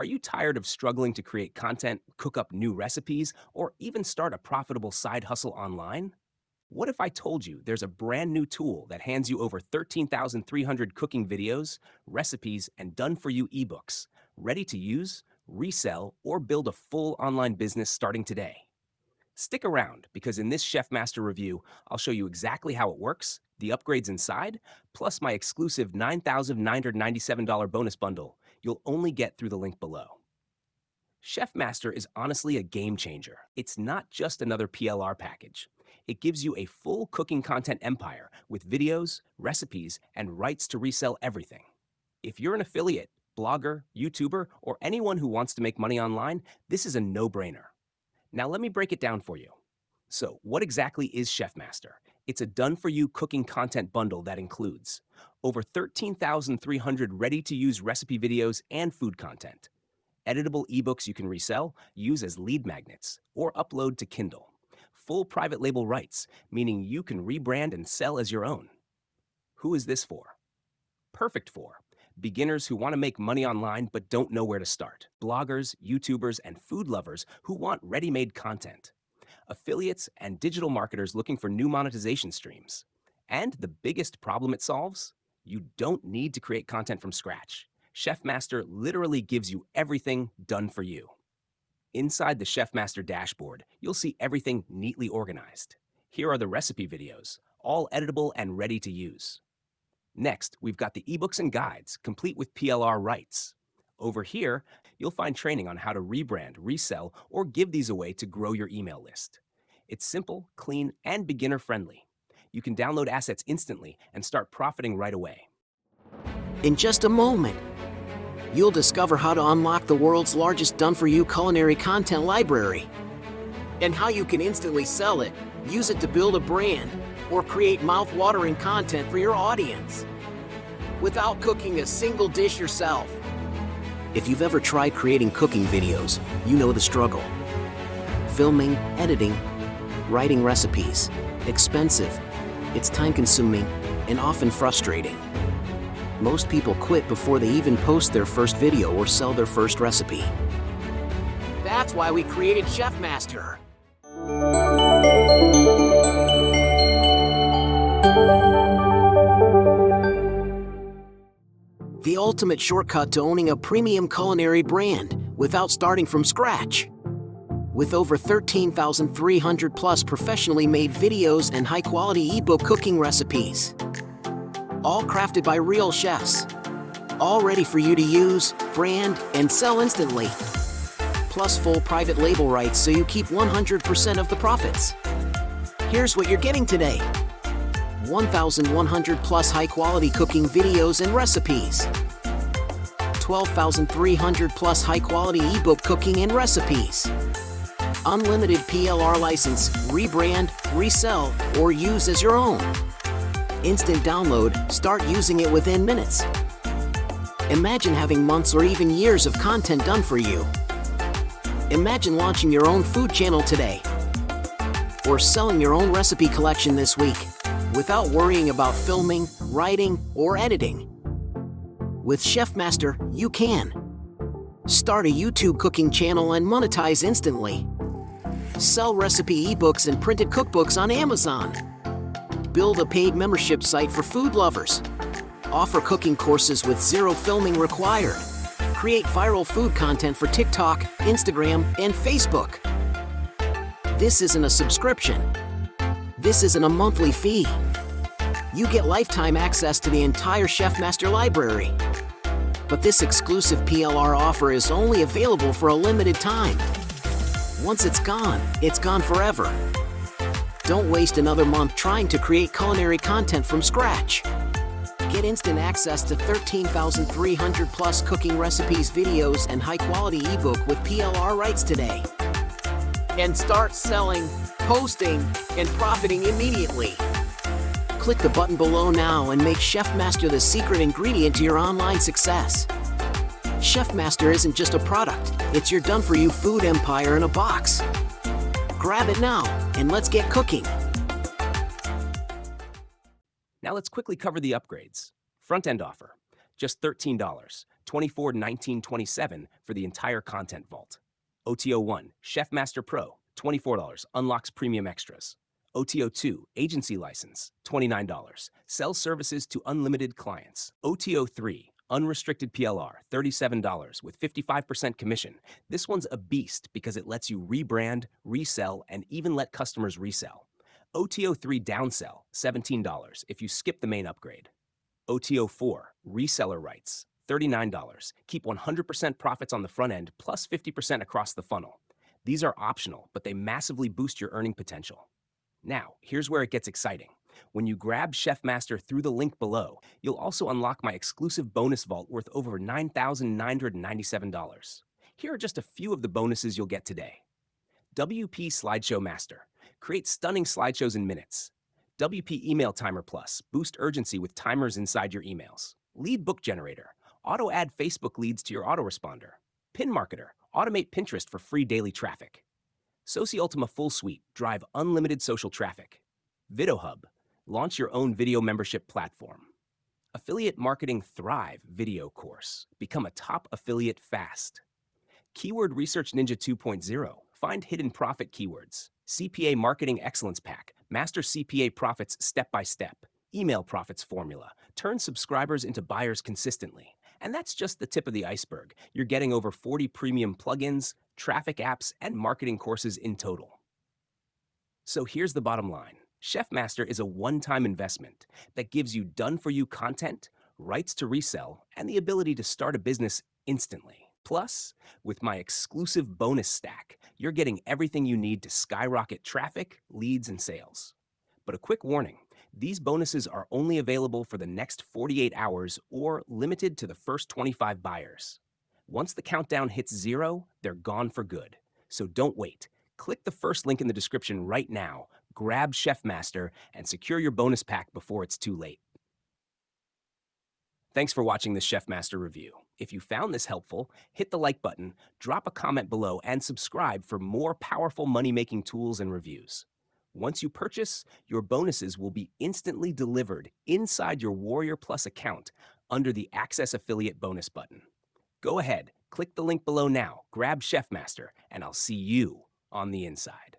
Are you tired of struggling to create content, cook up new recipes, or even start a profitable side hustle online? What if I told you there's a brand new tool that hands you over 13,300 cooking videos, recipes, and done for you ebooks, ready to use, resell, or build a full online business starting today? Stick around because in this ChefMaster review, I'll show you exactly how it works, the upgrades inside, plus my exclusive $9,997 bonus bundle you'll only get through the link below. ChefMaster is honestly a game changer. It's not just another PLR package. It gives you a full cooking content empire with videos, recipes, and rights to resell everything. If you're an affiliate, blogger, YouTuber, or anyone who wants to make money online, this is a no-brainer. Now let me break it down for you. So, what exactly is ChefMaster? It's a done-for-you cooking content bundle that includes over 13,300 ready-to-use recipe videos and food content, editable ebooks you can resell, use as lead magnets, or upload to Kindle, full private label rights, meaning you can rebrand and sell as your own. Who is this for? Perfect for beginners who want to make money online but don't know where to start, bloggers, YouTubers, and food lovers who want ready-made content, affiliates and digital marketers looking for new monetization streams. And the biggest problem it solves? You don't need to create content from scratch. ChefMaster literally gives you everything done for you. Inside the ChefMaster dashboard, you'll see everything neatly organized. Here are the recipe videos, all editable and ready to use. Next, we've got the ebooks and guides, complete with PLR rights. Over here, you'll find training on how to rebrand, resell, or give these away to grow your email list. It's simple, clean, and beginner-friendly. You can download assets instantly and start profiting right away. In just a moment, you'll discover how to unlock the world's largest done-for-you culinary content library and how you can instantly sell it, use it to build a brand, or create mouth-watering content for your audience without cooking a single dish yourself. If you've ever tried creating cooking videos, you know the struggle. Filming, editing, writing recipes. Expensive, it's time-consuming, and often frustrating. Most people quit before they even post their first video or sell their first recipe. That's why we created ChefMaster. The ultimate shortcut to owning a premium culinary brand without starting from scratch. With over 13,300 plus professionally made videos and high-quality ebook cooking recipes. All crafted by real chefs. All ready for you to use, brand, and sell instantly. Plus full private label rights so you keep 100% of the profits. Here's what you're getting today. 1,100 plus high-quality cooking videos and recipes. 12,300 plus high-quality ebook cooking and recipes. Unlimited PLR license, rebrand, resell, or use as your own. Instant download, start using it within minutes. Imagine having months or even years of content done for you. Imagine launching your own food channel today. Or selling your own recipe collection this week, without worrying about filming, writing, or editing. With ChefMaster, you can. Start a YouTube cooking channel and monetize instantly. Sell recipe ebooks and printed cookbooks on Amazon. Build a paid membership site for food lovers. Offer cooking courses with zero filming required. Create viral food content for TikTok, Instagram, and Facebook. This isn't a subscription. This isn't a monthly fee. You get lifetime access to the entire ChefMaster library. But this exclusive PLR offer is only available for a limited time. Once it's gone forever. Don't waste another month trying to create culinary content from scratch. Get instant access to 13,300 plus cooking recipes, videos, and high-quality ebook with PLR rights today. And start selling, posting, and profiting immediately. Click the button below now and make ChefMaster the secret ingredient to your online success. ChefMaster isn't just a product, it's your done-for-you food empire in a box. Grab it now, and let's get cooking. Now let's quickly cover the upgrades. Front-end offer, just $13. $24.19.27 for the entire content vault. OTO1, ChefMaster Pro, $24, unlocks premium extras. OTO2, agency license, $29, sells services to unlimited clients. OTO3, unrestricted PLR, $37 with 55% commission. This one's a beast because it lets you rebrand, resell, and even let customers resell. OTO3 downsell, $17 if you skip the main upgrade. OTO4, reseller rights, $39. Keep 100% profits on the front end plus 50% across the funnel. These are optional, but they massively boost your earning potential. Now, here's where it gets exciting. When you grab ChefMaster through the link below, you'll also unlock my exclusive bonus vault worth over $9,997. Here are just a few of the bonuses you'll get today. WP Slideshow Master. Create stunning slideshows in minutes. WP Email Timer Plus. Boost urgency with timers inside your emails. Lead Book Generator. Auto-add Facebook leads to your autoresponder. Pin Marketer. Automate Pinterest for free daily traffic. SociUltima Full Suite. Drive unlimited social traffic. VideoHub. Launch your own video membership platform. Affiliate Marketing Thrive video course. Become a top affiliate fast. Keyword Research Ninja 2.0. Find hidden profit keywords. CPA Marketing Excellence Pack. Master CPA profits step by step. Email profits formula. Turn subscribers into buyers consistently. And that's just the tip of the iceberg. You're getting over 40 premium plugins, traffic apps, and marketing courses in total. So here's the bottom line. ChefMaster is a one-time investment that gives you done-for-you content, rights to resell, and the ability to start a business instantly. Plus, with my exclusive bonus stack, you're getting everything you need to skyrocket traffic, leads, and sales. But a quick warning, these bonuses are only available for the next 48 hours or limited to the first 25 buyers. Once the countdown hits 0, they're gone for good. So don't wait. Click the first link in the description right now, grab ChefMaster, and secure your bonus pack before it's too late. Thanks for watching this ChefMaster review. If you found this helpful, hit the like button, drop a comment below, and subscribe for more powerful money-making tools and reviews. Once you purchase, your bonuses will be instantly delivered inside your Warrior Plus account under the Access Affiliate Bonus button. Go ahead, click the link below now, grab ChefMaster, and I'll see you on the inside.